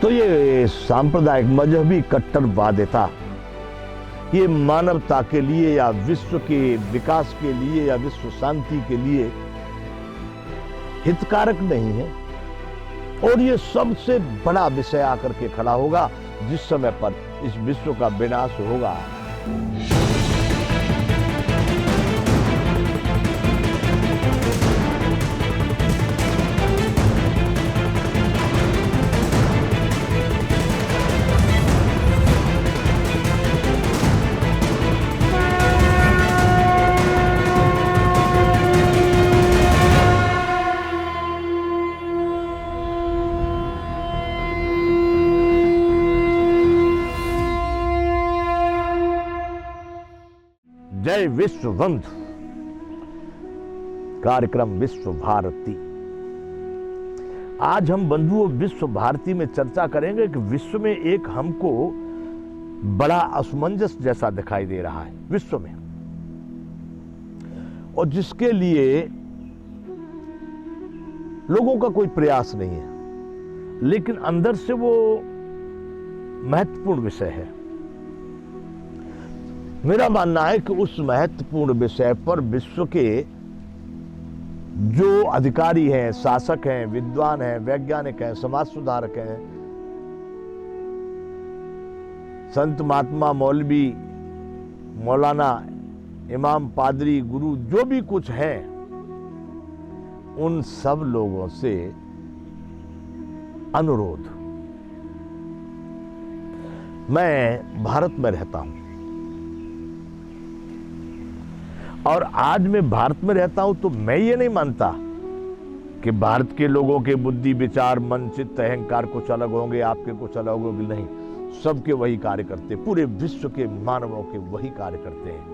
तो ये सांप्रदायिक मजहबी कट्टरवादिता ये मानवता के लिए या विश्व के विकास के लिए या विश्व शांति के लिए हितकारक नहीं है, और ये सबसे बड़ा विषय आकर के खड़ा होगा जिस समय पर इस विश्व का विनाश होगा। जय विश्व बंधु कार्यक्रम विश्व भारती। आज हम बंधुओं विश्व भारती में चर्चा करेंगे कि विश्व में एक हमको बड़ा असमंजस जैसा दिखाई दे रहा है विश्व में, और जिसके लिए लोगों का कोई प्रयास नहीं है, लेकिन अंदर से वो महत्वपूर्ण विषय है। मेरा मानना है कि उस महत्वपूर्ण विषय पर विश्व के जो अधिकारी हैं, शासक हैं, विद्वान हैं, वैज्ञानिक हैं, समाज सुधारक हैं, संत महात्मा मौलवी मौलाना इमाम पादरी गुरु जो भी कुछ है, उन सब लोगों से अनुरोध, मैं भारत में रहता हूं और आज मैं भारत में रहता हूं, तो मैं ये नहीं मानता कि भारत के लोगों के बुद्धि विचार मन चित्त अहंकार कुछ अलग होंगे, आपके कुछ अलग होंगे। नहीं, सबके वही कार्य करते, पूरे विश्व के मानवों के वही कार्य करते हैं।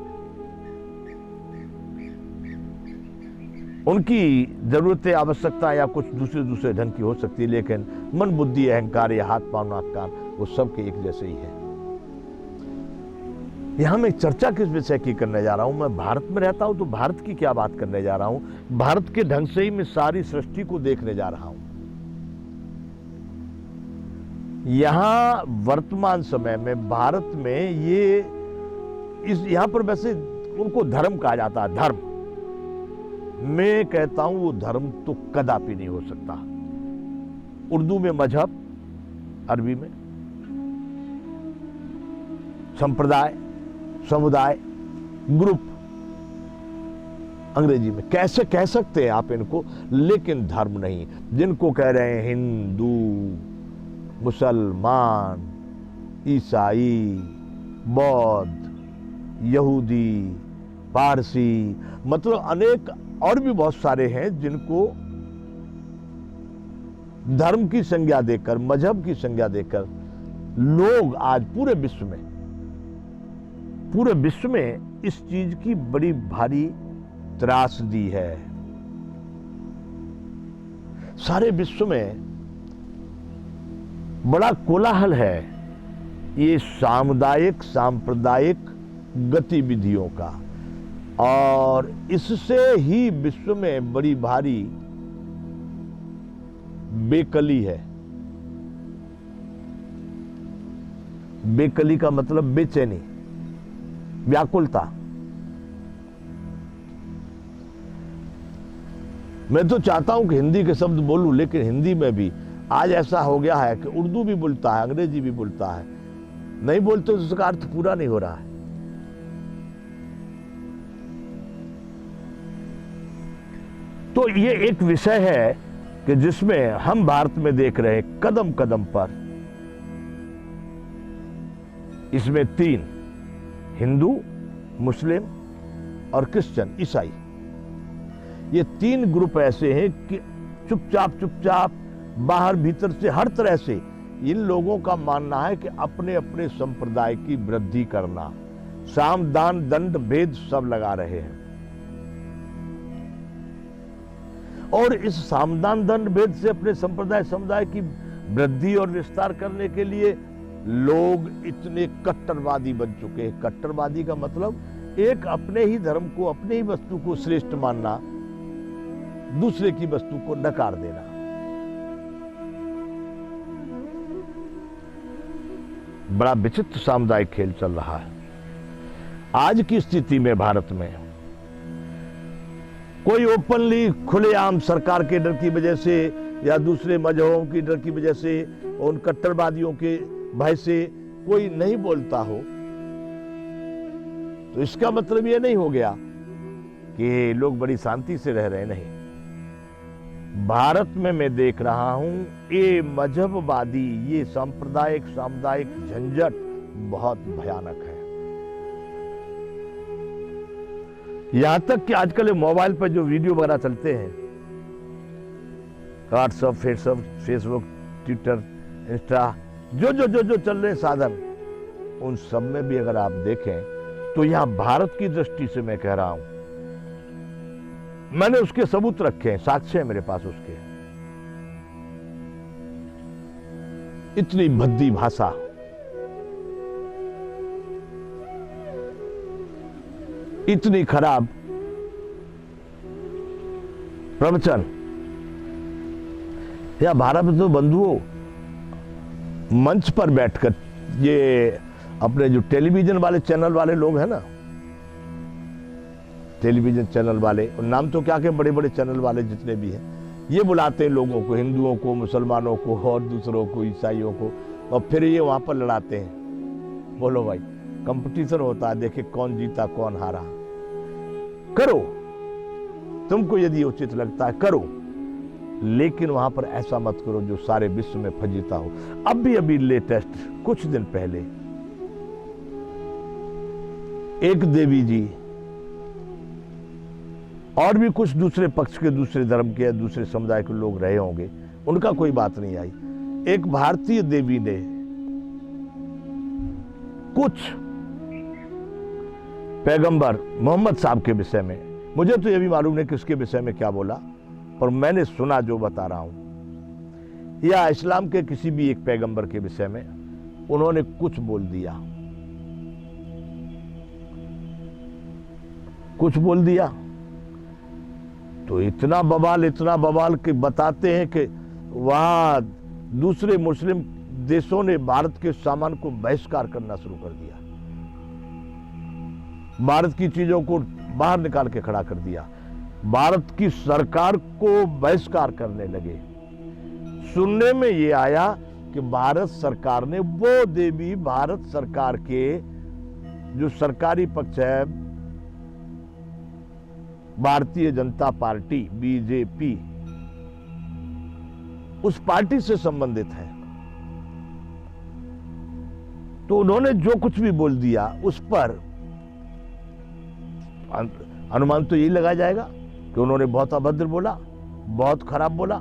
उनकी जरूरतें आवश्यकता या कुछ दूसरे ढंग की हो सकती है, लेकिन मन बुद्धि अहंकार या हाथ पांव नाक कान वो सबके एक जैसे ही है। यहां मैं चर्चा किस विषय की करने जा रहा हूं? मैं भारत में रहता हूं तो भारत की क्या बात करने जा रहा हूं? भारत के ढंग से ही मैं सारी सृष्टि को देखने जा रहा हूं। यहां वर्तमान समय में भारत में यहां पर वैसे उनको धर्म कहा जाता है। धर्म, मैं कहता हूं वो धर्म तो कदापि नहीं हो सकता। उर्दू में मजहब, अरबी में संप्रदाय, समुदाय, ग्रुप, अंग्रेजी में कैसे कह सकते हैं आप इनको, लेकिन धर्म नहीं। जिनको कह रहे हैं हिंदू, मुसलमान, ईसाई, बौद्ध, यहूदी, पारसी, मतलब अनेक और भी बहुत सारे हैं जिनको धर्म की संज्ञा देकर, मजहब की संज्ञा देकर लोग आज पूरे विश्व में इस चीज की बड़ी भारी त्रासदी है। सारे विश्व में बड़ा कोलाहल है ये सामुदायिक सांप्रदायिक गतिविधियों का, और इससे ही विश्व में बड़ी भारी बेकली है। बेकली का मतलब बेचैनी, व्याकुलता। मैं तो चाहता हूं कि हिंदी के शब्द बोलूं, लेकिन हिंदी में भी आज ऐसा हो गया है कि उर्दू भी बोलता है, अंग्रेजी भी बोलता है, नहीं बोलते तो उसका अर्थ पूरा नहीं हो रहा है। तो ये एक विषय है कि जिसमें हम भारत में देख रहे हैं कदम कदम पर, इसमें तीन, हिंदू, मुस्लिम और क्रिश्चियन, ईसाई, ये तीन ग्रुप ऐसे हैं कि चुपचाप बाहर भीतर से हर तरह से इन लोगों का मानना है कि अपने अपने संप्रदाय की वृद्धि करना, साम दान दंड भेद सब लगा रहे हैं। और इस सामदान दंड भेद से अपने संप्रदाय समुदाय की वृद्धि और विस्तार करने के लिए लोग इतने कट्टरवादी बन चुके हैं। कट्टरवादी का मतलब एक अपने ही धर्म को, अपने ही वस्तु को श्रेष्ठ मानना, दूसरे की वस्तु को नकार देना। बड़ा विचित्र सामुदायिक खेल चल रहा है। आज की स्थिति में भारत में कोई ओपनली खुलेआम सरकार के डर की वजह से या दूसरे मजहबों की डर की वजह से, उन कट्टरवादियों के भय से कोई नहीं बोलता हो, तो इसका मतलब यह नहीं हो गया कि लोग बड़ी शांति से रह रहे। नहीं, भारत में मैं देख रहा हूं ये मजहबवादी, ये सांप्रदायिक सामुदायिक झंझट बहुत भयानक है। यहां तक कि आजकल मोबाइल पर जो वीडियो वगैरह चलते हैं, व्हाट्सएप, फेसबुक, ट्विटर, इंस्टा, जो चल रहे साधन, उन सब में भी अगर आप देखें तो यहां भारत की दृष्टि से मैं कह रहा हूं, मैंने उसके सबूत रखे हैं, साक्ष्य है मेरे पास उसके। इतनी भद्दी भाषा, इतनी खराब प्रवचन। या भारत में तो बंधुओं मंच पर बैठकर, ये अपने जो टेलीविजन वाले चैनल वाले लोग हैं ना, टेलीविजन चैनल वाले, और नाम तो क्या के बड़े बड़े चैनल वाले जितने भी हैं, ये बुलाते हैं लोगों को, हिंदुओं को, मुसलमानों को और दूसरों को, ईसाइयों को, और फिर ये वहां पर लड़ाते हैं। बोलो भाई, कंपटीशन होता है, देखे कौन जीता कौन हारा। करो, तुमको यदि उचित लगता है करो, लेकिन वहां पर ऐसा मत करो जो सारे विश्व में फजीता हो। अभी लेटेस्ट कुछ दिन पहले एक देवी जी और भी कुछ दूसरे पक्ष के, दूसरे धर्म के या दूसरे समुदाय के लोग रहे होंगे, उनका कोई बात नहीं आई। एक भारतीय देवी ने कुछ पैगंबर मोहम्मद साहब के विषय में, मुझे तो यह भी मालूम नहीं कि उसके विषय में क्या बोला, पर मैंने सुना जो बता रहा हूं, या इस्लाम के किसी भी एक पैगंबर के विषय में उन्होंने कुछ बोल दिया, कुछ बोल दिया तो इतना बवाल कि बताते हैं कि वहां दूसरे मुस्लिम देशों ने भारत के सामान को बहिष्कार करना शुरू कर दिया, भारत की चीजों को बाहर निकाल के खड़ा कर दिया, भारत की सरकार को बहिष्कार करने लगे। सुनने में ये आया कि भारत सरकार ने वो देवी, भारत सरकार के जो सरकारी पक्ष है, भारतीय जनता पार्टी बीजेपी, उस पार्टी से संबंधित है, तो उन्होंने जो कुछ भी बोल दिया उस पर अनुमान तो यही लगाया जाएगा कि उन्होंने बहुत अभद्र बोला, बहुत खराब बोला,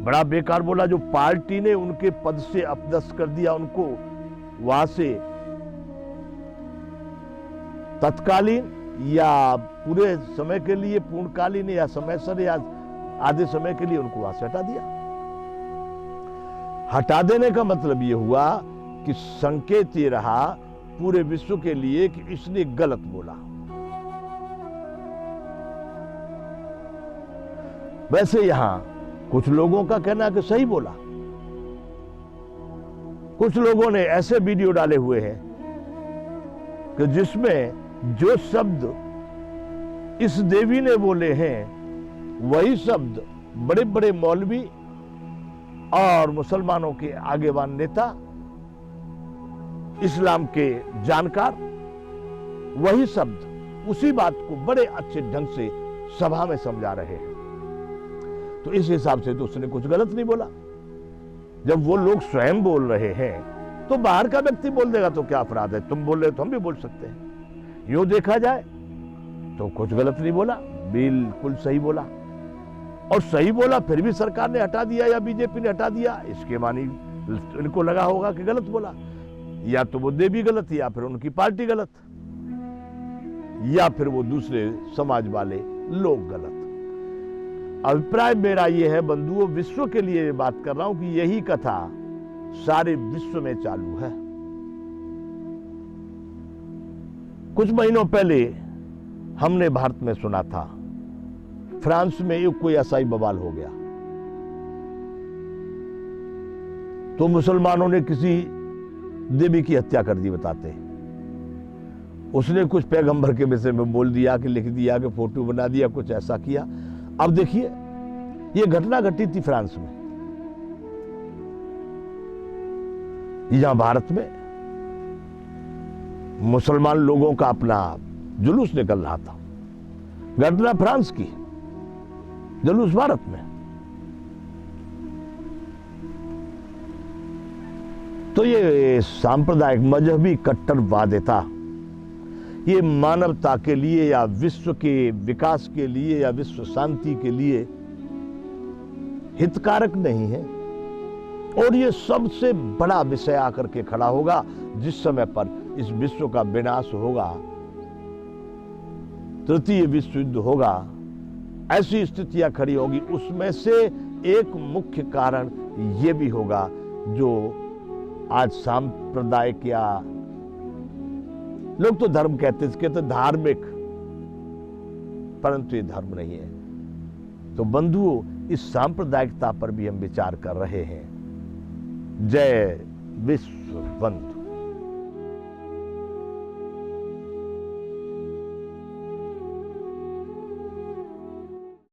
बड़ा बेकार बोला, जो पार्टी ने उनके पद से अपदस्थ कर दिया, उनको वहां से तत्कालीन या पूरे समय के लिए, पूर्णकालीन या समय सर या आधे समय के लिए उनको वहां से हटा दिया। हटा देने का मतलब यह हुआ कि संकेत ये रहा पूरे विश्व के लिए कि इसने गलत बोला। वैसे यहां कुछ लोगों का कहना है कि सही बोला, कुछ लोगों ने ऐसे वीडियो डाले हुए हैं कि जिसमें जो शब्द इस देवी ने बोले हैं वही शब्द बड़े बड़े मौलवी और मुसलमानों के आगेवान नेता, इस्लाम के जानकार, वही शब्द उसी बात को बड़े अच्छे ढंग से सभा में समझा रहे हैं। तो इस हिसाब से तो उसने कुछ गलत नहीं बोला। जब वो लोग स्वयं बोल रहे हैं तो बाहर का व्यक्ति बोल देगा तो क्या अपराध है? तुम बोल रहे हो तो हम भी बोल सकते हैं। यूं देखा जाए तो कुछ गलत नहीं बोला, बिल्कुल सही बोला। और सही बोला फिर भी सरकार ने हटा दिया या बीजेपी ने हटा दिया, इसके मानी इनको लगा होगा कि गलत बोला। या तो वो देवी गलत, या फिर उनकी पार्टी गलत, या फिर वो दूसरे समाज वाले लोग गलत। अभिप्राय मेरा यह है बंधुओं, विश्व के लिए बात कर रहा हूं कि यही कथा सारे विश्व में चालू है। कुछ महीनों पहले हमने भारत में सुना था फ्रांस में एक कोई ईसाई बवाल हो गया, तो मुसलमानों ने किसी देवी की हत्या कर दी बताते हैं। उसने कुछ पैगंबर के विषय में बोल दिया, कि लिख दिया, कि फोटो बना दिया, कुछ ऐसा किया। अब देखिए, ये घटना घटी थी फ्रांस में, यहां भारत में मुसलमान लोगों का अपना जुलूस निकल रहा था। घटना फ्रांस की, जुलूस भारत में। तो ये सांप्रदायिक मजहबी कट्टरवादिता, ये मानवता के लिए या विश्व के विकास के लिए या विश्व शांति के लिए हितकारक नहीं है। और ये सबसे बड़ा विषय आकर के खड़ा होगा जिस समय पर इस विश्व का विनाश होगा, तृतीय विश्व युद्ध होगा, ऐसी स्थितियां खड़ी होगी। उसमें से एक मुख्य कारण यह भी होगा जो आज सांप्रदायिक, या लोग तो धर्म कहते हैं, इसके तो धार्मिक, परंतु ये धर्म नहीं है। तो बंधुओं, इस सांप्रदायिकता पर भी हम विचार कर रहे हैं। जय विश्व बंधु।